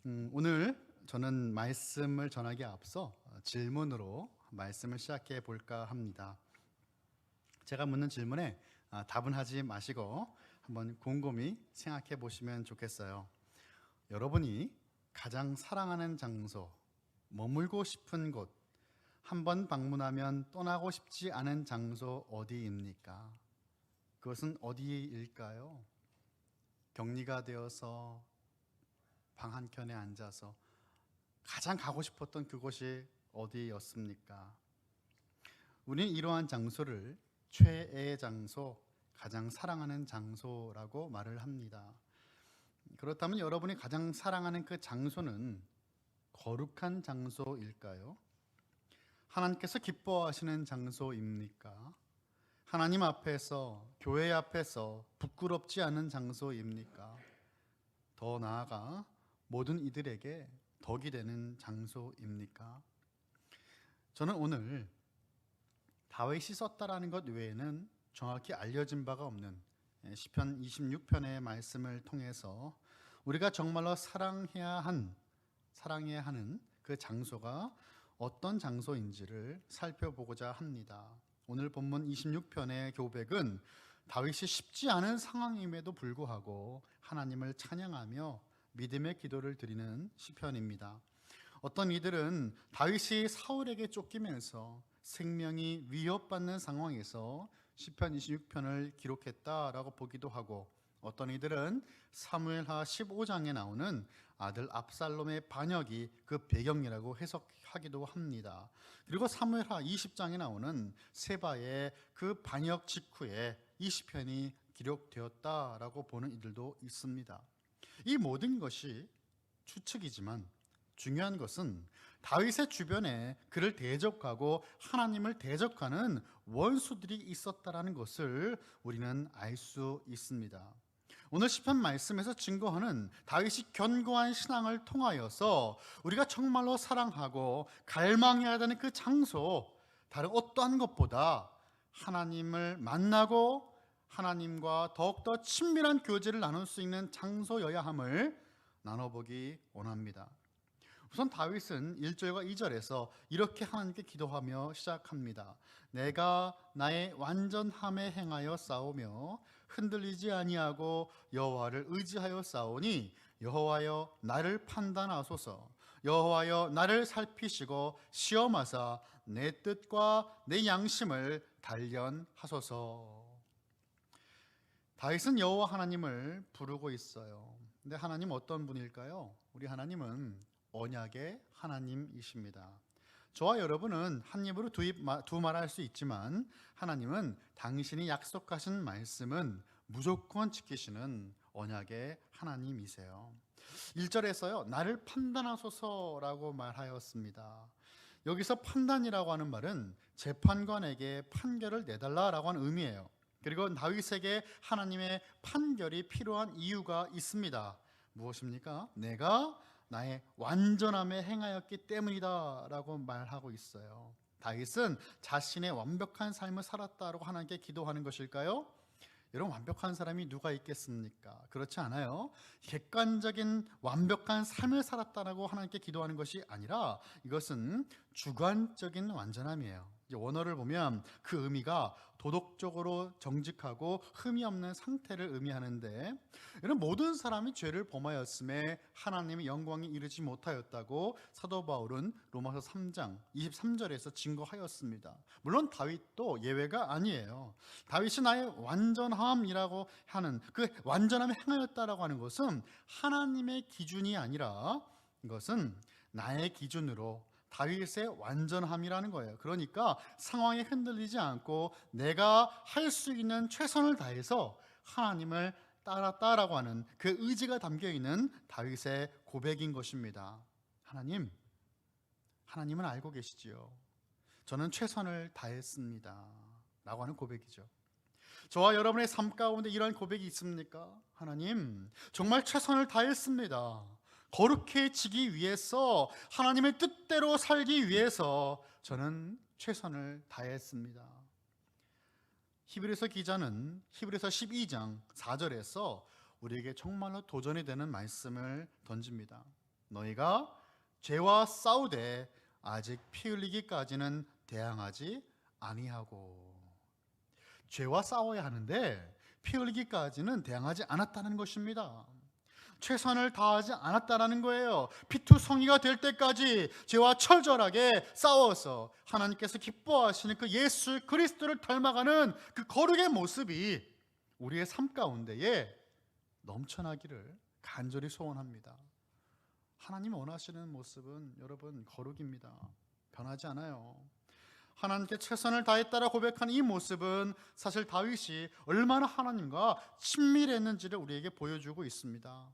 오늘 저는 말씀을 전하기에 앞서 질문으로 말씀을 시작해 볼까 합니다. 제가 묻는 질문에 답은 하지 마시고 한번 곰곰이 생각해 보시면 좋겠어요. 여러분이 가장 사랑하는 장소, 머물고 싶은 곳, 한번 방문하면 떠나고 싶지 않은 장소 어디입니까? 그것은 어디일까요? 격리가 되어서 방 한켠에 앉아서 가장 가고 싶었던 그곳이 어디였습니까? 우리는 이러한 장소를 최애의 장소, 가장 사랑하는 장소라고 말을 합니다. 그렇다면 여러분이 가장 사랑하는 그 장소는 거룩한 장소일까요? 하나님께서 기뻐하시는 장소입니까? 하나님 앞에서, 교회 앞에서 부끄럽지 않은 장소입니까? 더 나아가 모든 이들에게 덕이 되는 장소입니까? 저는 오늘 다윗이 썼다라는 것 외에는 정확히 알려진 바가 없는 시편 26편의 말씀을 통해서 우리가 정말로 사랑해야 하는 그 장소가 어떤 장소인지를 살펴보고자 합니다. 오늘 본문 26편의 교백은 다윗이 쉽지 않은 상황임에도 불구하고 하나님을 찬양하며 믿음의 기도를 드리는 시편입니다. 어떤 이들은 다윗이 사울에게 쫓기면서 생명이 위협받는 상황에서 시편 26편을 기록했다라고 보기도 하고, 어떤 이들은 사무엘하 15장에 나오는 아들 압살롬의 반역이 그 배경이라고 해석하기도 합니다. 그리고 사무엘하 20장에 나오는 세바의 그 반역 직후에 이 시편이 기록되었다라고 보는 이들도 있습니다. 이 모든 것이 추측이지만 중요한 것은 다윗의 주변에 그를 대적하고 하나님을 대적하는 원수들이 있었다라는 것을 우리는 알 수 있습니다. 오늘 시편 말씀에서 증거하는 다윗이 견고한 신앙을 통하여서 우리가 정말로 사랑하고 갈망해야 되는 그 장소, 다른 어떠한 것보다 하나님을 만나고 하나님과 더욱더 친밀한 교제를 나눌 수 있는 장소여야 함을 나눠보기 원합니다. 우선 다윗은 1절과 2절에서 이렇게 하나님께 기도하며 시작합니다. 내가 나의 완전함에 행하여 싸우며 흔들리지 아니하고 여호와를 의지하여 싸우니 여호와여 나를 판단하소서. 여호와여 나를 살피시고 시험하사 내 뜻과 내 양심을 단련하소서. 다윗은 여호와 하나님을 부르고 있어요. 근데 하나님 어떤 분일까요? 우리 하나님은 언약의 하나님이십니다. 저와 여러분은 한 입으로 두 말할 수 있지만 하나님은 당신이 약속하신 말씀은 무조건 지키시는 언약의 하나님이세요. 1절에서요, 나를 판단하소서라고 말하였습니다. 여기서 판단이라고 하는 말은 재판관에게 판결을 내달라라고 하는 의미예요. 그리고 다윗에게 하나님의 판결이 필요한 이유가 있습니다. 무엇입니까? 내가 나의 완전함에 행하였기 때문이다 라고 말하고 있어요. 다윗은 자신의 완벽한 삶을 살았다고 하나님께 기도하는 것일까요? 여러분, 완벽한 사람이 누가 있겠습니까? 그렇지 않아요. 객관적인 완벽한 삶을 살았다라고 하나님께 기도하는 것이 아니라 이것은 주관적인 완전함이에요. 원어를 보면 그 의미가 도덕적으로 정직하고 흠이 없는 상태를 의미하는데, 이런 모든 사람이 죄를 범하였음에 하나님의 영광에 이르지 못하였다고 사도 바울은 로마서 3장 23절에서 증거하였습니다. 물론 다윗도 예외가 아니에요. 다윗이 나의 완전함이라고 하는 그 완전함에 행하였다라고 하는 것은 하나님의 기준이 아니라 이것은 나의 기준으로 다윗의 완전함이라는 거예요. 그러니까 상황에 흔들리지 않고 내가 할 수 있는 최선을 다해서 하나님을 따랐다라고 하는 그 의지가 담겨 있는 다윗의 고백인 것입니다. 하나님은 알고 계시지요. 저는 최선을 다했습니다 라고 하는 고백이죠. 저와 여러분의 삶 가운데 이런 고백이 있습니까? 하나님, 정말 최선을 다했습니다. 거룩해지기 위해서, 하나님의 뜻대로 살기 위해서 저는 최선을 다했습니다. 히브리서 기자는 히브리서 12장 4절에서 우리에게 정말로 도전이 되는 말씀을 던집니다. 너희가 죄와 싸우되 아직 피 흘리기까지는 대항하지 아니하고. 죄와 싸워야 하는데 피 흘리기까지는 대항하지 않았다는 것입니다. 최선을 다하지 않았다는 거예요. 피투성이가 될 때까지 죄와 철저하게 싸워서 하나님께서 기뻐하시는 그 예수 그리스도를 닮아가는 그 거룩의 모습이 우리의 삶 가운데에 넘쳐나기를 간절히 소원합니다. 하나님 원하시는 모습은 여러분 거룩입니다. 변하지 않아요. 하나님께 최선을 다했다라 고백한 이 모습은 사실 다윗이 얼마나 하나님과 친밀했는지를 우리에게 보여주고 있습니다.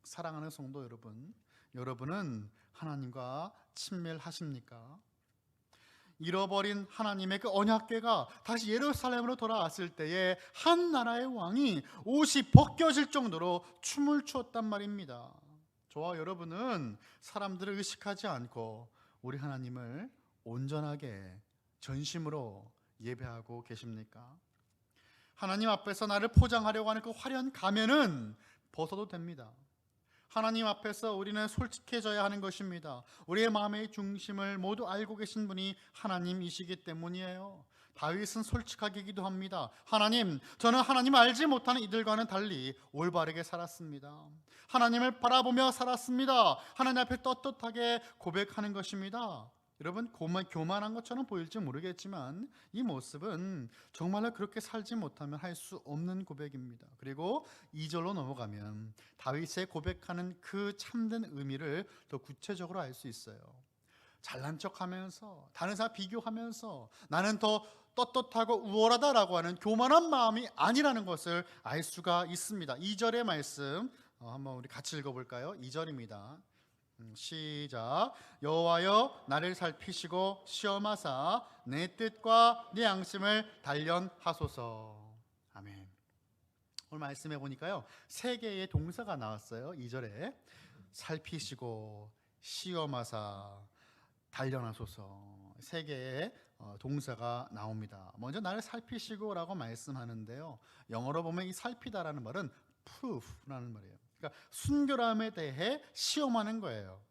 사랑하는 성도 여러분, 여러분은 하나님과 친밀하십니까? 잃어버린 하나님의 그 언약궤가 다시 예루살렘으로 돌아왔을 때에 한 나라의 왕이 옷이 벗겨질 정도로 춤을 추었단 말입니다. 저와 여러분은 사람들을 의식하지 않고 우리 하나님을 온전하게 전심으로 예배하고 계십니까? 하나님 앞에서 나를 포장하려고 하는 그 화려한 가면은 벗어도 됩니다. 하나님 앞에서 우리는 솔직해져야 하는 것입니다. 우리의 마음의 중심을 모두 알고 계신 분이 하나님이시기 때문이에요. 다윗은 솔직하게 기도합니다. 하나님, 저는 하나님 알지 못하는 이들과는 달리 올바르게 살았습니다. 하나님을 바라보며 살았습니다. 하나님 앞에 떳떳하게 고백하는 것입니다. 여러분, 교만한 것처럼 보일지 모르겠지만 이 모습은 정말로 그렇게 살지 못하면 할 수 없는 고백입니다. 그리고 2절로 넘어가면 다윗의 고백하는 그 참된 의미를 더 구체적으로 알 수 있어요. 잘난 척하면서 다른 사람 비교하면서 나는 더 떳떳하고 우월하다라고 하는 교만한 마음이 아니라는 것을 알 수가 있습니다. 2절의 말씀 한번 우리 같이 읽어볼까요? 2절입니다. 시작. 여호와여 나를 살피시고 시험하사 내 뜻과 내 양심을 단련하소서. 아멘. 오늘 말씀해 보니까요 3개의 동사가 나왔어요. 2절에 살피시고 시험하사 단련하소서 3개의 동사가 나옵니다. 먼저 나를 살피시고 라고 말씀하는데요, 영어로 보면 이 살피다라는 말은 proof라는 말이에요. 그러니까 순결함에 대해 시험하는 거예요.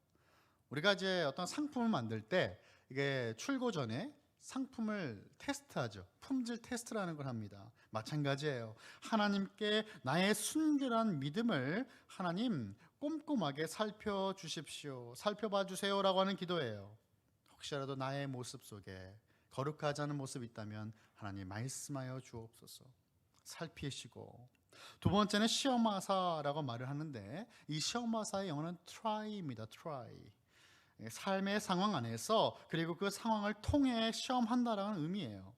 우리가 이제 어떤 상품을 만들 때 이게 출고 전에 상품을 테스트하죠. 품질 테스트라는 걸 합니다. 마찬가지예요. 하나님께 나의 순결한 믿음을 하나님 꼼꼼하게 살펴주십시오. 살펴봐 주세요라고 하는 기도예요. 혹시라도 나의 모습 속에 거룩하지 않은 모습이 있다면 하나님 말씀하여 주옵소서. 살피시고, 두 번째는 시험하사라고 말을 하는데 이 시험하사의 영어는 try입니다. try. 삶의 상황 안에서 그리고 그 상황을 통해 시험한다라는 의미예요.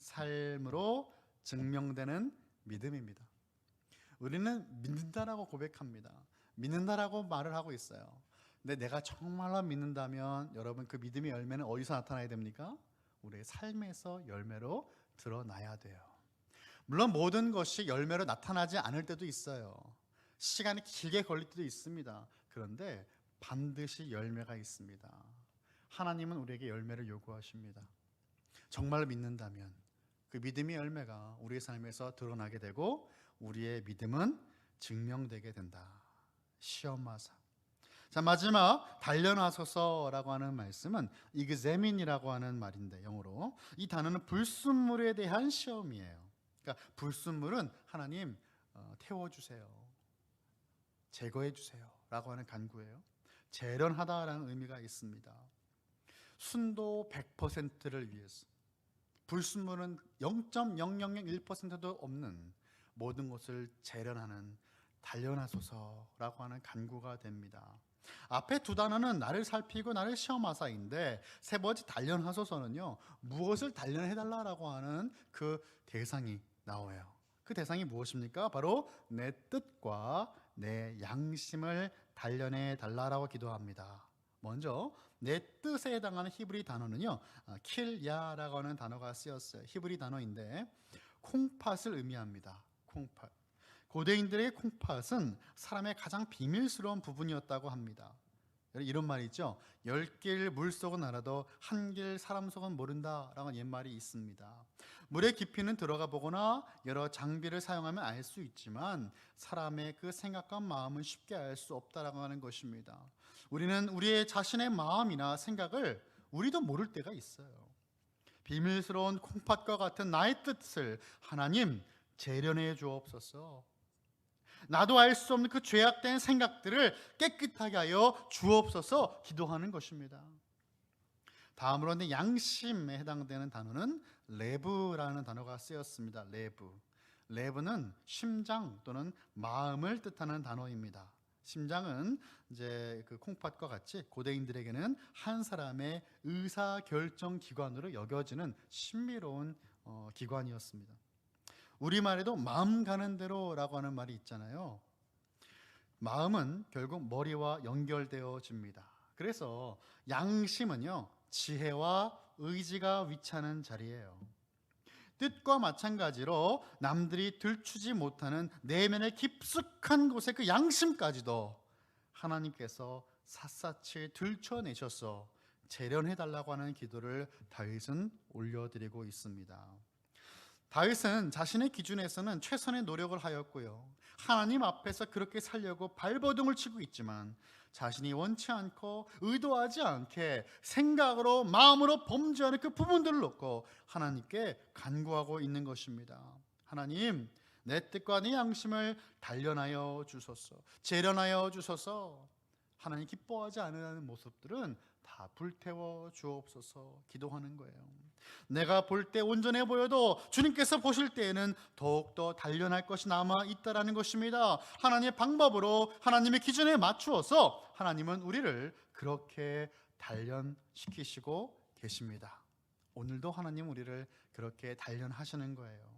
삶으로 증명되는 믿음입니다. 우리는 믿는다라고 고백합니다. 믿는다라고 말을 하고 있어요. 근데 내가 정말로 믿는다면 여러분 그 믿음의 열매는 어디서 나타나야 됩니까? 우리의 삶에서 열매로 드러나야 돼요. 물론 모든 것이 열매로 나타나지 않을 때도 있어요. 시간이 길게 걸릴 때도 있습니다. 그런데 반드시 열매가 있습니다. 하나님은 우리에게 열매를 요구하십니다. 정말 믿는다면 그 믿음의 열매가 우리의 삶에서 드러나게 되고 우리의 믿음은 증명되게 된다. 시험하사. 자, 마지막 단련하소서라고 하는 말씀은 이그제민이라고 하는 말인데 영어로 이 단어는 불순물에 대한 시험이에요. 그러니까 불순물은 하나님 태워주세요, 제거해주세요 라고 하는 간구예요. 재련하다라는 의미가 있습니다. 순도 100%를 위해서, 불순물은 0.0001%도 없는 모든 것을 재련하는 단련하소서라고 하는 간구가 됩니다. 앞에 두 단어는 나를 살피고 나를 시험하사인데 세 번째 단련하소서는요, 무엇을 단련해달라고 하는 그 대상이 나와요. 그 대상이 무엇입니까? 바로 내 뜻과 내 양심을 단련해 달라라고 기도합니다. 먼저 내 뜻에 해당하는 히브리 단어는요, 킬야라고 하는 단어가 쓰였어요. 히브리 단어인데 콩팥을 의미합니다. 콩팥. 고대인들의 콩팥은 사람의 가장 비밀스러운 부분이었다고 합니다. 이런 말이 있죠. 10길 물속은 알아도 한 길 사람 속은 모른다라는 옛말이 있습니다. 물의 깊이는 들어가 보거나 여러 장비를 사용하면 알 수 있지만 사람의 그 생각과 마음은 쉽게 알 수 없다라고 하는 것입니다. 우리는 우리의 자신의 마음이나 생각을 우리도 모를 때가 있어요. 비밀스러운 콩팥과 같은 나의 뜻을 하나님 재련해 주옵소서. 나도 알 수 없는 그 죄악된 생각들을 깨끗하게 하여 주옵소서 기도하는 것입니다. 다음으로 양심에 해당되는 단어는 레브라는 단어가 쓰였습니다. 레브는 심장 또는 마음을 뜻하는 단어입니다. 심장은 이제 그 콩팥과 같이 고대인들에게는 한 사람의 의사 결정 기관으로 여겨지는 신비로운 기관이었습니다. 우리말에도 마음 가는 대로라고 하는 말이 있잖아요. 마음은 결국 머리와 연결되어집니다. 그래서 양심은요, 지혜와 의지가 위치하는 자리예요. 뜻과 마찬가지로 남들이 들추지 못하는 내면의 깊숙한 곳에 그 양심까지도 하나님께서 샅샅이 들춰내셔서 재련해달라고 하는 기도를 다윗은 올려드리고 있습니다. 다윗은 자신의 기준에서는 최선의 노력을 하였고요, 하나님 앞에서 그렇게 살려고 발버둥을 치고 있지만 자신이 원치 않고 의도하지 않게 생각으로 마음으로 범죄하는 그 부분들을 놓고 하나님께 간구하고 있는 것입니다. 하나님, 내 뜻과 내 양심을 단련하여 주소서, 재련하여 주소서. 하나님 기뻐하지 않는 모습들은 다 불태워 주옵소서 기도하는 거예요. 내가 볼 때 온전해 보여도 주님께서 보실 때에는 더욱더 단련할 것이 남아 있다라는 것입니다. 하나님의 방법으로, 하나님의 기준에 맞추어서 하나님은 우리를 그렇게 단련시키시고 계십니다. 오늘도 하나님 우리를 그렇게 단련하시는 거예요.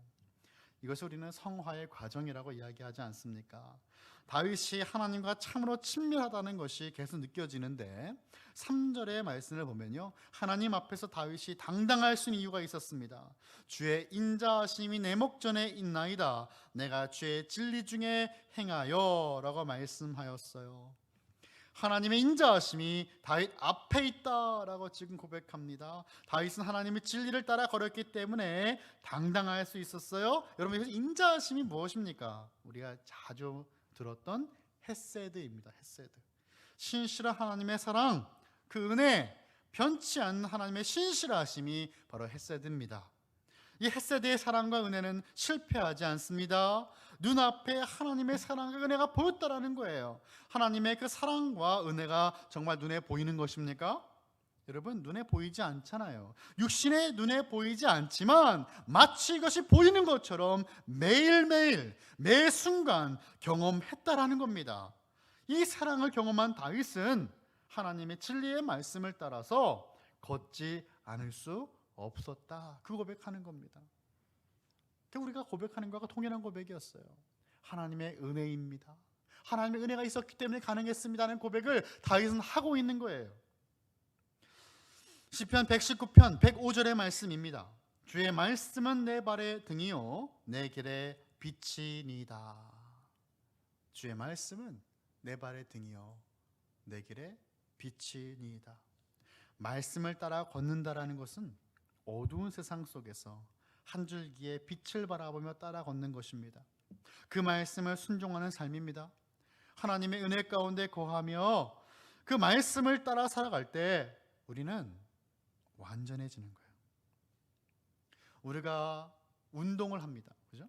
이것을 우리는 성화의 과정이라고 이야기하지 않습니까? 다윗이 하나님과 참으로 친밀하다는 것이 계속 느껴지는데 3절의 말씀을 보면요, 하나님 앞에서 다윗이 당당할 수 있는 이유가 있었습니다. 주의 인자하심이 내 목전에 있나이다, 내가 주의 진리 중에 행하여 라고 말씀하였어요. 하나님의 인자하심이 다윗 앞에 있다라고 지금 고백합니다. 다윗은 하나님의 진리를 따라 걸었기 때문에 당당할 수 있었어요. 여러분, 이것이 인자하심이 무엇입니까? 우리가 자주 들었던 헤세드입니다. 헤세드. 신실한 하나님의 사랑, 그 은혜, 변치 않는 하나님의 신실하심이 바로 헤세드입니다. 이 헤세드의 사랑과 은혜는 실패하지 않습니다. 눈앞에 하나님의 사랑과 은혜가 보였다라는 거예요. 하나님의 그 사랑과 은혜가 정말 눈에 보이는 것입니까? 여러분, 눈에 보이지 않잖아요. 육신의 눈에 보이지 않지만 마치 이것이 보이는 것처럼 매일매일 매 순간 경험했다라는 겁니다. 이 사랑을 경험한 다윗은 하나님의 진리의 말씀을 따라서 걷지 않을 수 없었다, 그 고백하는 겁니다. 우리가 고백하는 것과 동일한 고백이었어요. 하나님의 은혜입니다. 하나님의 은혜가 있었기 때문에 가능했습니다는 고백을 다윗은 하고 있는 거예요. 시편 119편 105절의 말씀입니다. 주의 말씀은 내 발의 등이요 내 길의 빛이니이다. 주의 말씀은 내 발의 등이요 내 길의 빛이니이다. 말씀을 따라 걷는다라는 것은 어두운 세상 속에서 한 줄기의 빛을 바라보며 따라 걷는 것입니다. 그 말씀을 순종하는 삶입니다. 하나님의 은혜 가운데 거하며 그 말씀을 따라 살아갈 때 우리는 완전해지는 거예요. 우리가 운동을 합니다. 그죠?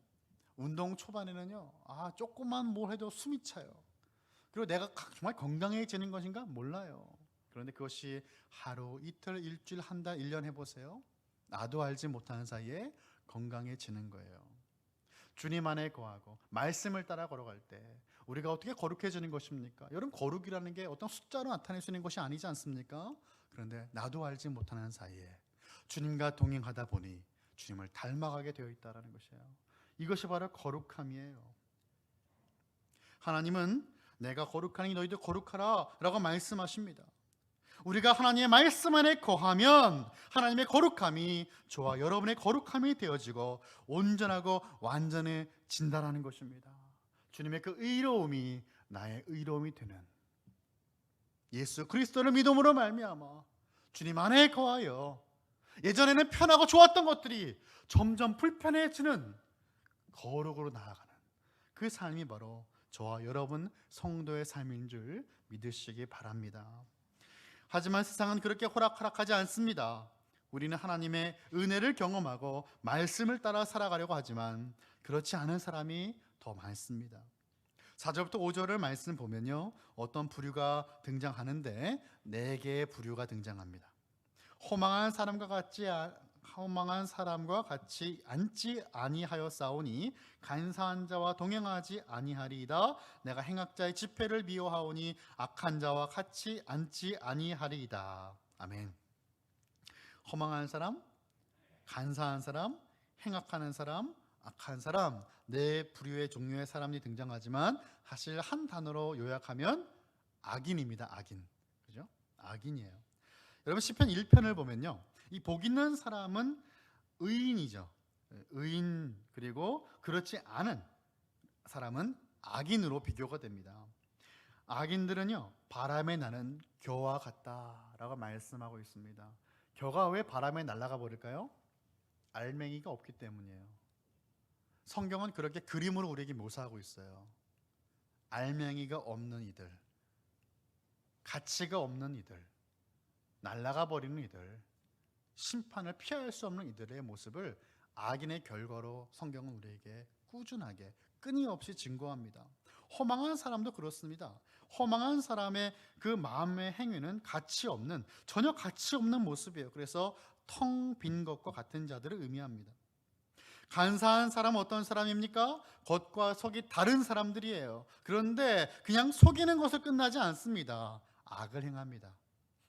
운동 초반에는요, 조금만 뭘 해도 숨이 차요. 그리고 내가 정말 건강해지는 것인가 몰라요. 그런데 그것이 하루, 이틀, 일주일, 한 달, 1년 해보세요. 나도 알지 못하는 사이에 건강해지는 거예요. 주님 안에 거하고 말씀을 따라 걸어갈 때 우리가 어떻게 거룩해지는 것입니까? 여러분, 거룩이라는 게 어떤 숫자로 나타낼 수 있는 것이 아니지 않습니까? 그런데 나도 알지 못하는 사이에 주님과 동행하다 보니 주님을 닮아가게 되어 있다는 것이에요. 이것이 바로 거룩함이에요. 하나님은 내가 거룩하니 너희도 거룩하라 라고 말씀하십니다. 우리가 하나님의 말씀 안에 거하면 하나님의 거룩함이 저와 여러분의 거룩함이 되어지고 온전하고 완전해진다라는 것입니다. 주님의 그 의로움이 나의 의로움이 되는, 예수 그리스도를 믿음으로 말미암아 주님 안에 거하여 예전에는 편하고 좋았던 것들이 점점 불편해지는 거룩으로 나아가는 그 삶이 바로 저와 여러분 성도의 삶인 줄 믿으시기 바랍니다. 하지만 세상은 그렇게 호락호락하지 않습니다. 우리는 하나님의 은혜를 경험하고 말씀을 따라 살아가려고 하지만 그렇지 않은 사람이 더 많습니다. 4절부터 5절을 말씀 보면요, 어떤 부류가 등장하는데 4개의 부류가 등장합니다. 허망한 사람과 같이 앉지 아니하였사오니 간사한 자와 동행하지 아니하리이다. 내가 행악자의 집회를 미워하오니 악한 자와 같이 앉지 아니하리이다. 아멘. 허망한 사람, 간사한 사람, 행악하는 사람, 악한 사람, 4부류의 종류의 사람이 등장하지만 사실 한 단어로 요약하면 악인입니다. 악인. 그죠? 악인이에요. 여러분 시편 1편을 보면요, 이 복 있는 사람은 의인이죠. 의인, 그리고 그렇지 않은 사람은 악인으로 비교가 됩니다. 악인들은요, 바람에 나는 겨와 같다라고 말씀하고 있습니다. 겨가 왜 바람에 날아가 버릴까요? 알맹이가 없기 때문이에요. 성경은 그렇게 그림으로 우리에게 묘사하고 있어요. 알맹이가 없는 이들, 가치가 없는 이들, 날아가 버리는 이들, 심판을 피할 수 없는 이들의 모습을 악인의 결과로 성경은 우리에게 꾸준하게 끊임없이 증거합니다. 허망한 사람도 그렇습니다. 허망한 사람의 그 마음의 행위는 전혀 가치 없는 모습이에요. 그래서 텅 빈 것과 같은 자들을 의미합니다. 간사한 사람은 어떤 사람입니까? 겉과 속이 다른 사람들이에요. 그런데 그냥 속이는 것을 끝나지 않습니다. 악을 행합니다.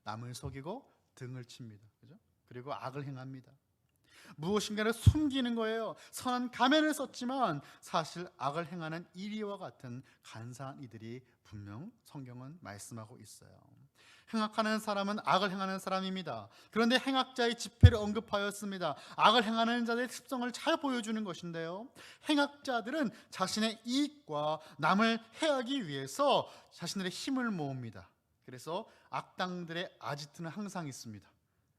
남을 속이고 등을 칩니다. 그죠? 그리고 악을 행합니다. 무엇인가를 숨기는 거예요. 선한 가면을 썼지만 사실 악을 행하는 이리와 같은 간사한 이들이 분명 성경은 말씀하고 있어요. 행악하는 사람은 악을 행하는 사람입니다. 그런데 행악자의 집회를 언급하였습니다. 악을 행하는 자들의 습성을 잘 보여주는 것인데요, 행악자들은 자신의 이익과 남을 해하기 위해서 자신들의 힘을 모읍니다. 그래서 악당들의 아지트는 항상 있습니다.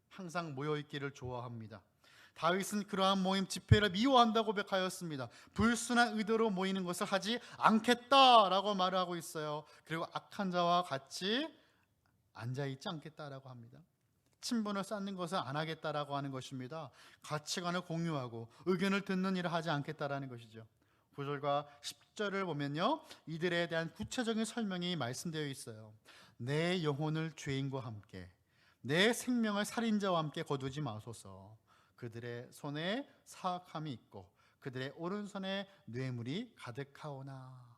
항상 모여있기를 좋아합니다. 다윗은 그러한 모임 집회를 미워한다고 고백하였습니다. 불순한 의도로 모이는 것을 하지 않겠다라고 말을 하고 있어요. 그리고 악한 자와 같이 앉아있지 않겠다라고 합니다. 친분을 쌓는 것을 안 하겠다라고 하는 것입니다. 가치관을 공유하고 의견을 듣는 일을 하지 않겠다라는 것이죠. 9절과 10절을 보면요, 이들에 대한 구체적인 설명이 말씀되어 있어요. 내 영혼을 죄인과 함께, 내 생명을 살인자와 함께 거두지 마소서. 그들의 손에 사악함이 있고 그들의 오른손에 뇌물이 가득하오나.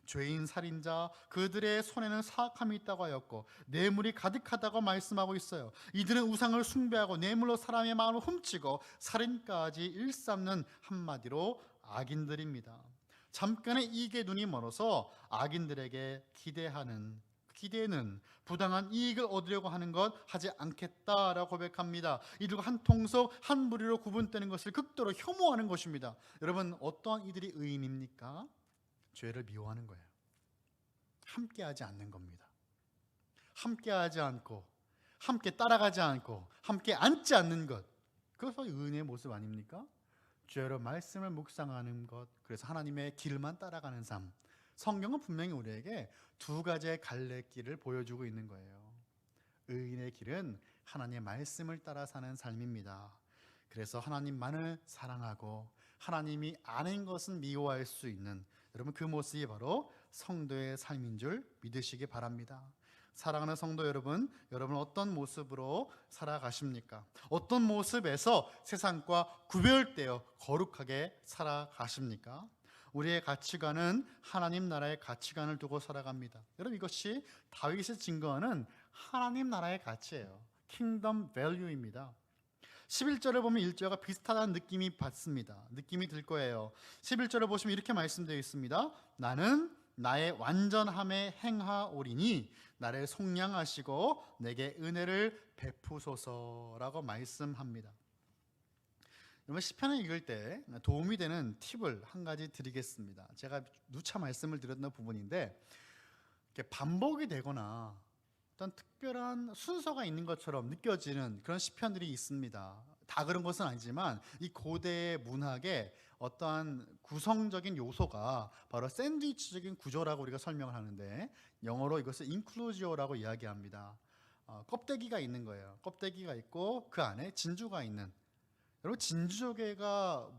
죄인 살인자, 그들의 손에는 사악함이 있다고 하였고 뇌물이 가득하다고 말씀하고 있어요. 이들은 우상을 숭배하고 뇌물로 사람의 마음을 훔치고 살인까지 일삼는, 한마디로 악인들입니다. 잠깐의 이익에 눈이 멀어서 악인들에게 기대는 부당한 이익을 얻으려고 하는 것 하지 않겠다라고 고백합니다. 이들과 한 통속 한 무리로 구분되는 것을 극도로 혐오하는 것입니다. 여러분, 어떠한 이들이 의인입니까? 죄를 미워하는 거예요. 함께하지 않는 겁니다. 함께하지 않고, 함께 따라가지 않고, 함께 앉지 않는 것, 그것이 의인의 모습 아닙니까? 죄로 말씀을 묵상하는 것, 그래서 하나님의 길만 따라가는 삶. 성경은 분명히 우리에게 2가지의 갈래길을 보여주고 있는 거예요. 의인의 길은 하나님의 말씀을 따라 사는 삶입니다. 그래서 하나님만을 사랑하고 하나님이 아닌 것은 미워할 수 있는, 여러분, 그 모습이 바로 성도의 삶인 줄 믿으시기 바랍니다. 사랑하는 성도 여러분, 여러분 어떤 모습으로 살아가십니까? 어떤 모습에서 세상과 구별되어 거룩하게 살아가십니까? 우리의 가치관은 하나님 나라의 가치관을 두고 살아갑니다. 여러분, 이것이 다윗이 증거하는 하나님 나라의 가치예요. 킹덤 밸류입니다. 11절을 보면 1절과 비슷하다는 느낌이 들 거예요. 11절을 보시면 이렇게 말씀되어 있습니다. 나는 나의 완전함에 행하오리니 나를 속량하시고 내게 은혜를 베푸소서라고 말씀합니다. 여러분, 시편을 읽을 때 도움이 되는 팁을 한 가지 드리겠습니다. 제가 누차 말씀을 드렸던 부분인데, 반복이 되거나 어떤 특별한 순서가 있는 것처럼 느껴지는 그런 시편들이 있습니다. 다 그런 것은 아니지만 이 고대 문학의 어떠한 구성적인 요소가 바로 샌드위치적인 구조라고 우리가 설명을 하는데, 영어로 이것을 인클루지오라고 이야기합니다. 껍데기가 있는 거예요. 껍데기가 있고 그 안에 진주가 있는. 여러분, 진주조개가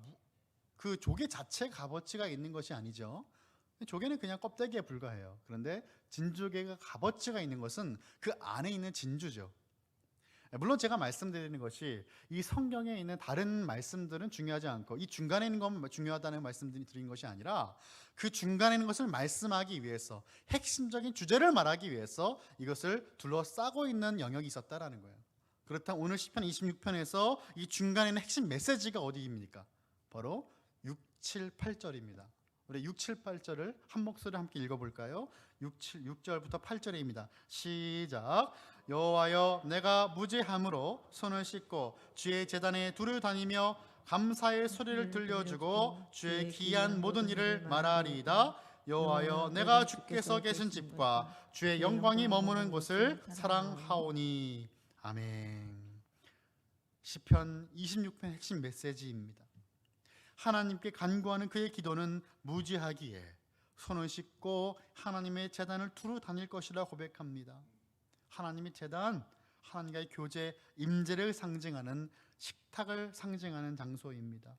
그 조개 자체 값어치가 있는 것이 아니죠. 조개는 그냥 껍데기에 불과해요. 그런데 진주조개가 값어치가 있는 것은 그 안에 있는 진주죠. 물론 제가 말씀드리는 것이 이 성경에 있는 다른 말씀들은 중요하지 않고 이 중간에 있는 건 중요하다는 말씀드린 것이 아니라, 그 중간에 있는 것을 말씀하기 위해서, 핵심적인 주제를 말하기 위해서 이것을 둘러싸고 있는 영역이 있었다라는 거예요. 그렇다면 오늘 시편 26편에서 이 중간에 있는 핵심 메시지가 어디입니까? 바로 6, 7, 8절입니다. 우리 6, 7, 8절을 한 목소리로 함께 읽어볼까요? 6절부터 8절입니다. 시작. 여호와여, 내가 무죄함으로 손을 씻고 주의 제단에 두루 다니며 감사의 소리를 들려주고 주의 기이한 모든 일을 말하리이다. 여호와여, 내가 주께서 계신 집과 주의 영광이 머무는 곳을 사랑하오니. 아멘. 시편 26편 핵심 메시지입니다. 하나님께 간구하는 그의 기도는 무지하기에 손을 씻고 하나님의 제단을 두루 다닐 것이라 고백합니다. 하나님의 제단, 하나님과의 교제, 임재를 상징하는, 식탁을 상징하는 장소입니다.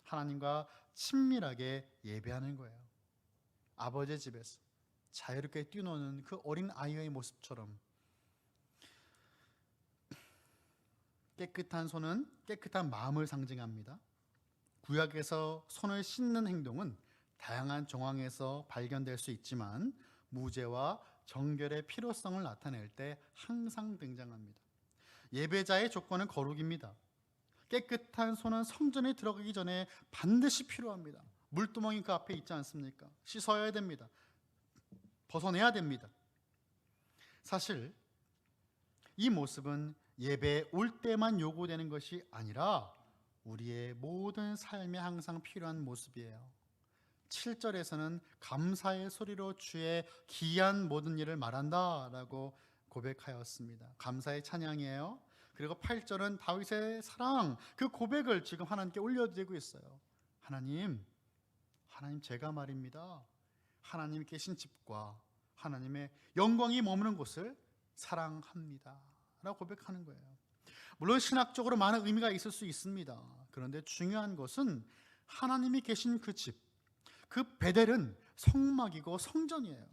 하나님과 친밀하게 예배하는 거예요. 아버지의 집에서 자유롭게 뛰노는 그 어린 아이의 모습처럼. 깨끗한 손은 깨끗한 마음을 상징합니다. 구약에서 손을 씻는 행동은 다양한 정황에서 발견될 수 있지만 무죄와 정결의 필요성을 나타낼 때 항상 등장합니다. 예배자의 조건은 거룩입니다. 깨끗한 손은 성전에 들어가기 전에 반드시 필요합니다. 물두멍이 그 앞에 있지 않습니까? 씻어야 됩니다. 벗어내야 됩니다. 사실 이 모습은 예배에 올 때만 요구되는 것이 아니라 우리의 모든 삶에 항상 필요한 모습이에요. 7절에서는 감사의 소리로 주의 기이한 모든 일을 말한다 라고 고백하였습니다. 감사의 찬양이에요. 그리고 8절은 다윗의 사랑, 그 고백을 지금 하나님께 올려드리고 있어요. 하나님 제가 말입니다, 하나님 계신 집과 하나님의 영광이 머무는 곳을 사랑합니다 라고 고백하는 거예요. 물론 신학적으로 많은 의미가 있을 수 있습니다. 그런데 중요한 것은 하나님이 계신 그 집, 그 베델은 성막이고 성전이에요.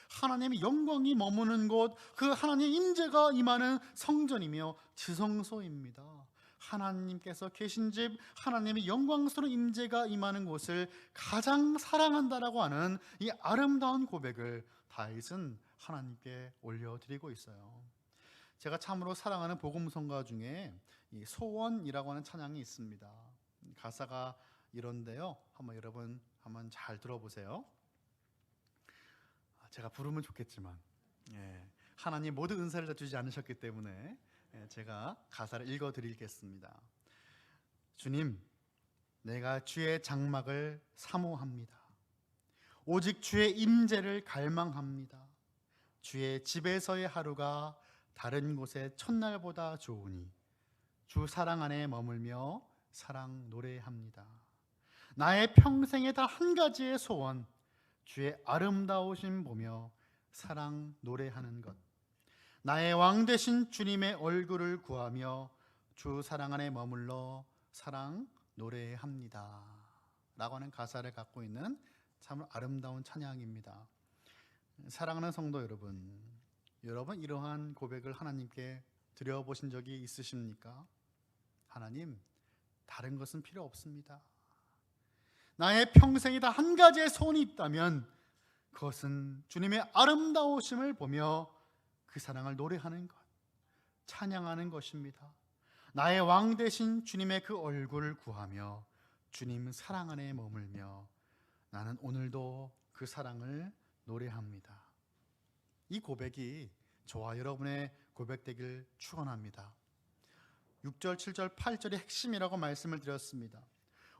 하나님의 영광이 머무는 곳, 그 하나님의 임재가 임하는 성전이며 지성소입니다. 하나님께서 계신 집, 하나님의 영광스러운 임재가 임하는 곳을 가장 사랑한다라고 하는 이 아름다운 고백을 다윗은 하나님께 올려드리고 있어요. 제가 참으로 사랑하는 복음성가 중에 이 소원이라고 하는 찬양이 있습니다. 가사가 이런데요, 여러분 한번 잘 들어보세요. 제가 부르면 좋겠지만 하나님 모든 은사를 다 주지 않으셨기 때문에 제가 가사를 읽어드리겠습니다. 주님, 내가 주의 장막을 사모합니다. 오직 주의 임재를 갈망합니다. 주의 집에서의 하루가 다른 곳의 첫날보다 좋으니 주 사랑 안에 머물며 사랑 노래합니다. 나의 평생에 단 한 가지의 소원, 주의 아름다우심 보며 사랑 노래하는 것. 나의 왕 되신 주님의 얼굴을 구하며 주 사랑 안에 머물러 사랑 노래합니다 라고 하는 가사를 갖고 있는 참 아름다운 찬양입니다. 사랑하는 성도 여러분, 이러한 고백을 하나님께 드려보신 적이 있으십니까? 하나님, 다른 것은 필요 없습니다. 나의 평생에 다 한 가지의 소원이 있다면 그것은 주님의 아름다우심을 보며 그 사랑을 노래하는 것, 찬양하는 것입니다. 나의 왕 되신 주님의 그 얼굴을 구하며 주님 사랑 안에 머물며 나는 오늘도 그 사랑을 노래합니다. 이 고백이 저와 여러분의 고백되길 축원합니다. 6절, 7절, 8절이 핵심이라고 말씀을 드렸습니다.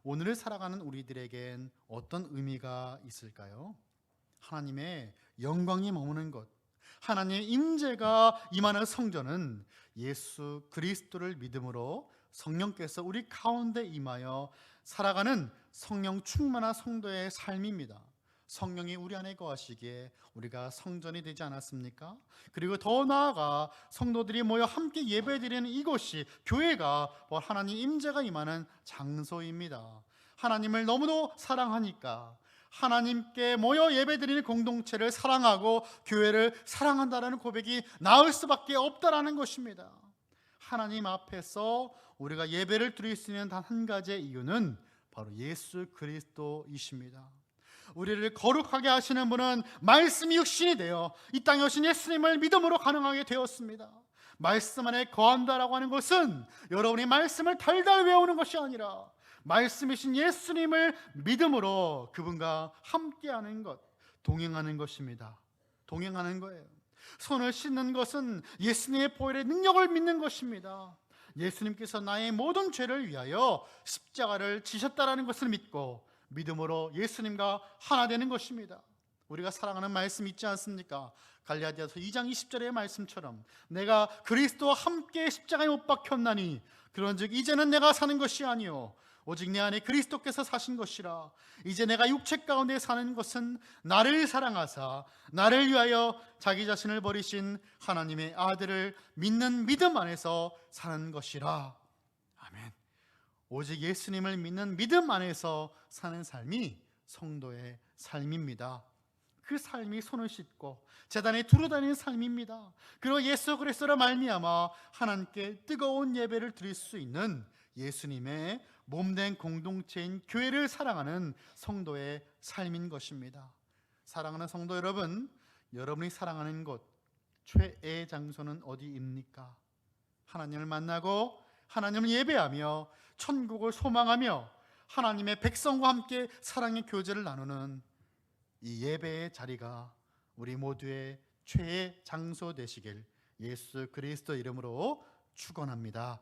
오늘을 살아가는 우리들에겐 어떤 의미가 있을까요? 하나님의 영광이 머무는 곳, 하나님의 임재가 임하는 성전은 예수 그리스도를 믿음으로 성령께서 우리 가운데 임하여 살아가는 성령 충만한 성도의 삶입니다. 성령이 우리 안에 거하시기에 우리가 성전이 되지 않았습니까? 그리고 더 나아가 성도들이 모여 함께 예배드리는 이곳이 교회가 하나님 임재가 임하는 장소입니다. 하나님을 너무도 사랑하니까 하나님께 모여 예배드리는 공동체를 사랑하고 교회를 사랑한다라는 고백이 나올 수밖에 없다라는 것입니다. 하나님 앞에서 우리가 예배를 드릴 수 있는 단 한 가지의 이유는 바로 예수 그리스도이십니다. 우리를 거룩하게 하시는 분은 말씀이 육신이 되어 이 땅에 오신 예수님을 믿음으로 가능하게 되었습니다. 말씀 안에 거한다라고 하는 것은 여러분이 말씀을 달달 외우는 것이 아니라 말씀이신 예수님을 믿음으로 그분과 함께하는 것, 동행하는 것입니다. 동행하는 거예요. 손을 씻는 것은 예수님의 보혈의 능력을 믿는 것입니다. 예수님께서 나의 모든 죄를 위하여 십자가를 지셨다라는 것을 믿고 믿음으로 예수님과 하나 되는 것입니다. 우리가 사랑하는 말씀 있지 않습니까? 갈라디아서 2장 20절의 말씀처럼 내가 그리스도와 함께 십자가에 못 박혔나니 그런즉 이제는 내가 사는 것이 아니요 오직 내 안에 그리스도께서 사신 것이라. 이제 내가 육체 가운데 사는 것은 나를 사랑하사 나를 위하여 자기 자신을 버리신 하나님의 아들을 믿는 믿음 안에서 사는 것이라. 아멘. 오직 예수님을 믿는 믿음 안에서 사는 삶이 성도의 삶입니다. 그 삶이 손을 씻고 제단에 두루다니는 삶입니다. 그리고 예수 그리스도로 말미암아 하나님께 뜨거운 예배를 드릴 수 있는 예수님의 몸된 공동체인 교회를 사랑하는 성도의 삶인 것입니다. 사랑하는 성도 여러분, 여러분이 사랑하는 곳 최애의 장소는 어디입니까? 하나님을 만나고 하나님을 예배하며 천국을 소망하며 하나님의 백성과 함께 사랑의 교제를 나누는 이 예배의 자리가 우리 모두의 최애 장소 되시길 예수 그리스도 이름으로 축원합니다.